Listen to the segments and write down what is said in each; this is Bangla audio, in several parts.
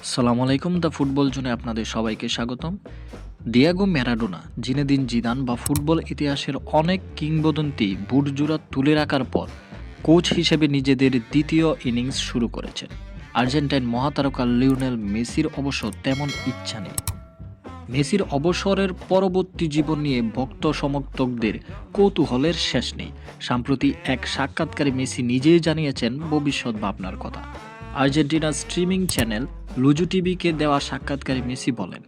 আসসালামু আলাইকুম, দ্য ফুটবল জোনে আপনাদের সবাইকে স্বাগতম। ডিয়েগো ম্যারাডোনা, জিনেদিন জিদান বা ফুটবল ইতিহাসের অনেক কিংবদন্তি বুটজোড়া তুলে রাখার পর কোচ হিসেবে নিজেদের দ্বিতীয় ইনিংস শুরু করেছেন। আর্জেন্টাইন মহাতারকা লিওনেল মেসির অবশ্য তেমন ইচ্ছা নেই। মেসির অবসরের পরবর্তী জীবন নিয়ে ভক্ত সমর্থকদের কৌতূহলের শেষ নেই। সাম্প্রতি এক সাক্ষাৎকারে মেসি নিজেই জানিয়েছেন ভবিষ্যৎ ভাবনার কথা। আর্জেন্টিনার স্ট্রিমিং চ্যানেল লুজু টিভিকে দেওয়া সাক্ষাৎকারে মেসি বলেন,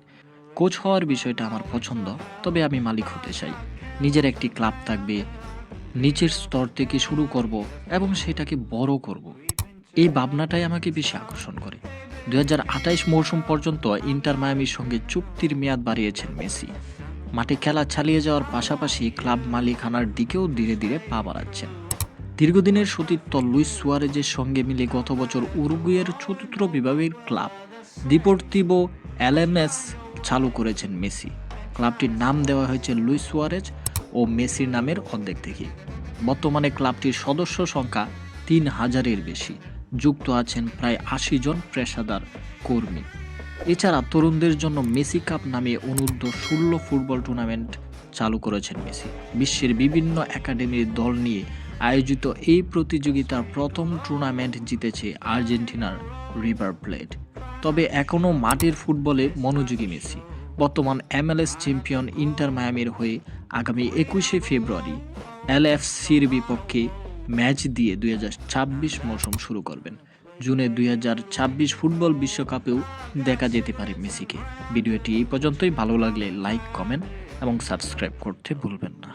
কোচ হওয়ার বিষয়টা আমার পছন্দ, তবে আমি মালিক হতে চাই। নিজের একটি ক্লাব থাকবে, নিচের স্তর থেকে শুরু করব এবং সেটাকে বড় করব। এই ভাবনাটাই আমাকে বেশি আকর্ষণ করে। 2028 মৌসুম পর্যন্ত ইন্টার মায়ামির সঙ্গে চুক্তির মেয়াদ বাড়িয়েছেন মেসি। মাঠে খেলা চালিয়ে যাওয়ার পাশাপাশি ক্লাব মালিকানার দিকেও ধীরে ধীরে পা বাড়াচ্ছেন। দীর্ঘদিনের সতীর্থ লুইস সুয়ারেজের সঙ্গে মিলে গত বছর উরুগুয়ের চতুর্থ বিভাগের ক্লাব দিপোর্তিভো এলএমএস চালু করেছেন মেসি। ক্লাবটির নাম দেওয়া হয়েছে লুইস সুয়ারেজ ও মেসির নামের অর্ধেক থেকে। বর্তমানে ক্লাবটির সদস্য সংখ্যা 3000-এর বেশি। যুক্ত আছেন প্রায় 80 জন পেশাদার কর্মী। এছাড়া তরুণদের জন্য মেসি কাপ নামে অনূর্ধ্ব-16 ফুটবল টুর্নামেন্ট চালু করেছেন মেসি। বিশ্বের বিভিন্ন একাডেমির দল নিয়ে আয়োজিত এই প্রতিযোগিতার প্রথম টুর্নামেন্ট জিতেছে আর্জেন্টিনার রিভার প্লেট। তবে এখনও মাঠের ফুটবলে মনোযোগী মেসি। বর্তমান MLS চ্যাম্পিয়ন ইন্টার মায়ামির হয়ে আগামী 21শে ফেব্রুয়ারি এলএফসির বিপক্ষে ম্যাচ দিয়ে 2026 মৌসুম শুরু করবেন। জুনে 2026 ফুটবল বিশ্বকাপেও দেখা যেতে পারে মেসিকে। ভিডিওটি এই পর্যন্তই। ভালো লাগলে লাইক, কমেন্ট এবং সাবস্ক্রাইব করতে ভুলবেন না।